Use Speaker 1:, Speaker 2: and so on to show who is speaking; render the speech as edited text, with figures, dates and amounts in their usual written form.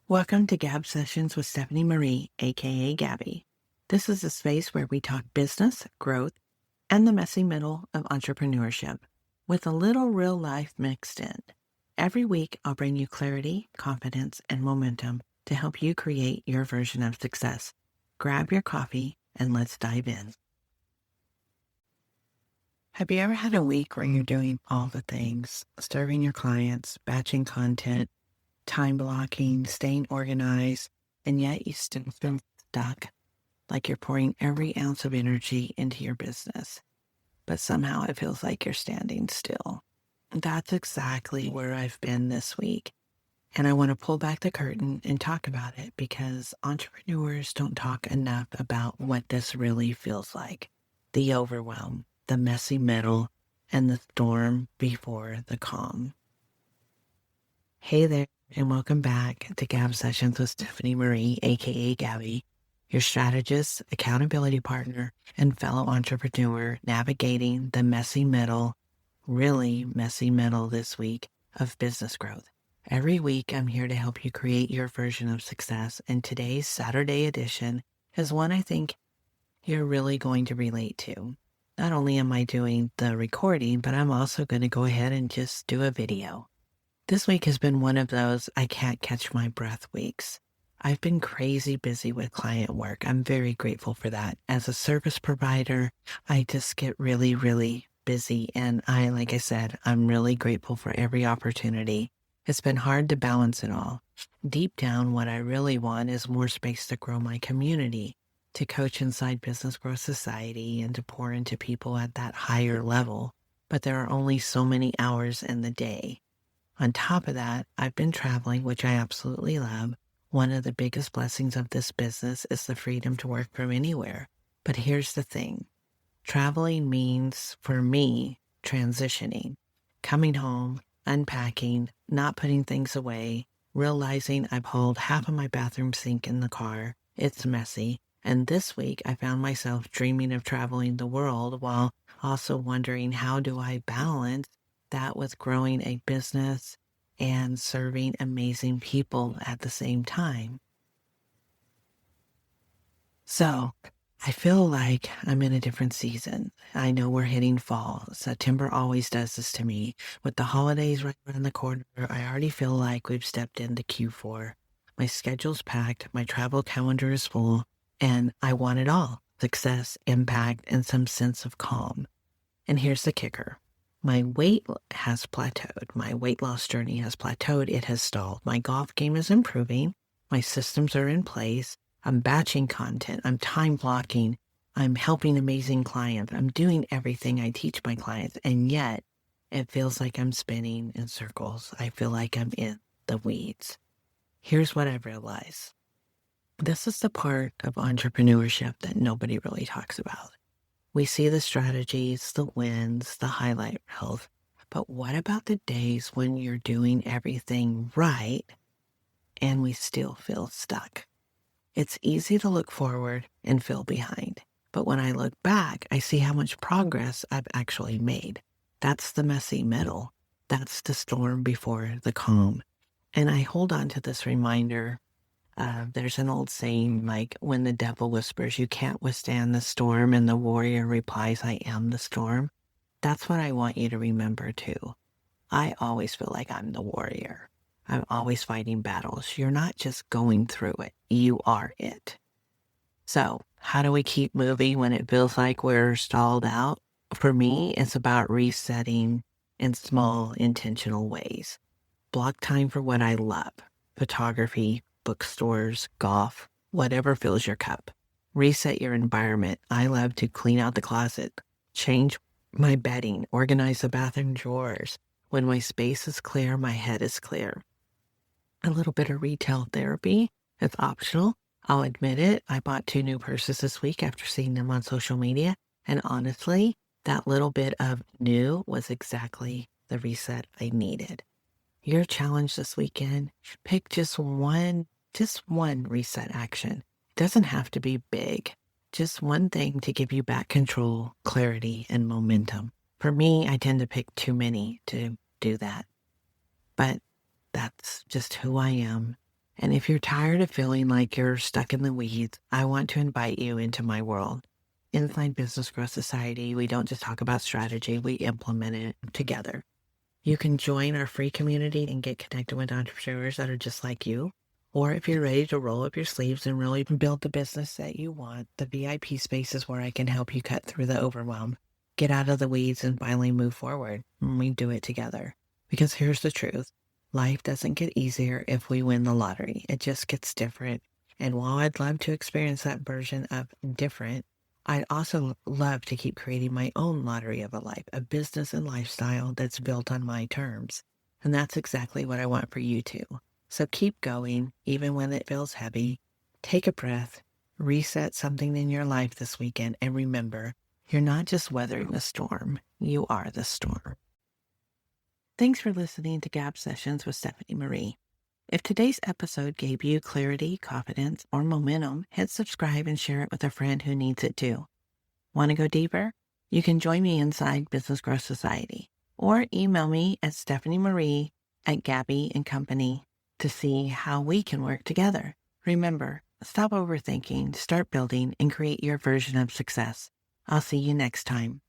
Speaker 1: Welcome to Gab Sessions with Stephanie Marie, aka Gabbie. This is a space where we talk business, growth, and the messy middle of entrepreneurship with a little real life mixed in. Every week, I'll bring you clarity, confidence, and momentum to help you create your version of success. Grab your coffee and let's dive in. Have you ever had a week where you're doing all the things, serving your clients, batching content, time blocking, staying organized, and yet you still feel stuck, like you're pouring every ounce of energy into your business, but somehow it feels like you're standing still? That's exactly where I've been this week. And I want to pull back the curtain and talk about it because entrepreneurs don't talk enough about what this really feels like. The overwhelm, the messy middle, and the storm before the calm. Hey there, and welcome back to Gab Sessions with Stephanie Marie, aka Gabbie, your strategist, accountability partner, and fellow entrepreneur navigating the messy middle, really messy middle this week of business growth. Every week, I'm here to help you create your version of success, and today's Saturday edition is one I think you're really going to relate to. Not only am I doing the recording, but I'm also going to go ahead and just do a video. This week has been one of those I can't catch my breath weeks. I've been crazy busy with client work. I'm very grateful for that. As a service provider, I just get really, really busy. And like I said, I'm really grateful for every opportunity. It's been hard to balance it all. Deep down, what I really want is more space to grow my community, to coach inside Business Growth Society, and to pour into people at that higher level. But there are only so many hours in the day. On top of that, I've been traveling, which I absolutely love. One of the biggest blessings of this business is the freedom to work from anywhere. But here's the thing. Traveling means, for me, transitioning. Coming home, unpacking, not putting things away, realizing I've hauled half of my bathroom sink in the car. It's messy. And this week, I found myself dreaming of traveling the world while also wondering, how do I balance that with growing a business and serving amazing people at the same time? So I feel like I'm in a different season. I know we're hitting fall. September always does this to me. With the holidays right around the corner, I already feel like we've stepped into Q4. My schedule's packed, my travel calendar is full, and I want it all: success, impact, and some sense of calm. And here's the kicker. My weight has plateaued. My weight loss journey has plateaued. It has stalled. My golf game is improving. My systems are in place. I'm batching content. I'm time blocking. I'm helping amazing clients. I'm doing everything I teach my clients. And yet it feels like I'm spinning in circles. I feel like I'm in the weeds. Here's what I've realized. This is the part of entrepreneurship that nobody really talks about. We see the strategies, the wins, the highlight reels, but what about the days when you're doing everything right and we still feel stuck? It's easy to look forward and feel behind, but when I look back, I see how much progress I've actually made. That's the messy middle. That's the storm before the calm. And I hold on to this reminder. There's an old saying, like, when the devil whispers, you can't withstand the storm, and the warrior replies, I am the storm. That's what I want you to remember too. I always feel like I'm the warrior. I'm always fighting battles. You're not just going through it. You are it. So how do we keep moving when it feels like we're stalled out? For me, it's about resetting in small, intentional ways. Block time for what I love: photography, bookstores, golf, whatever fills your cup. Reset your environment. I love to clean out the closet, change my bedding, organize the bathroom drawers. When my space is clear, my head is clear. A little bit of retail therapy. It's optional. I'll admit it. I bought 2 new purses this week after seeing them on social media. And honestly, that little bit of new was exactly the reset I needed. Your challenge this weekend: pick just one reset action. It doesn't have to be big. Just one thing to give you back control, clarity, and momentum. For me, I tend to pick too many to do that. But that's just who I am. And if you're tired of feeling like you're stuck in the weeds, I want to invite you into my world. Inside Business Growth Society, we don't just talk about strategy, we implement it together. You can join our free community and get connected with entrepreneurs that are just like you. Or if you're ready to roll up your sleeves and really build the business that you want, the VIP space is where I can help you cut through the overwhelm, get out of the weeds, and finally move forward. And we do it together. Because here's the truth. Life doesn't get easier if we win the lottery. It just gets different. And while I'd love to experience that version of different, I'd also love to keep creating my own lottery of a life, a business and lifestyle that's built on my terms. And that's exactly what I want for you too. So keep going, even when it feels heavy. Take a breath, reset something in your life this weekend, and remember, you're not just weathering a storm, you are the storm. Thanks for listening to Gab Sessions with Stephanie Marie. If today's episode gave you clarity, confidence, or momentum, hit subscribe and share it with a friend who needs it too. Want to go deeper? You can join me inside Business Growth Society or email me at stephaniemarie@gabbie&company to see how we can work together. Remember, stop overthinking, start building, and create your version of success. I'll see you next time.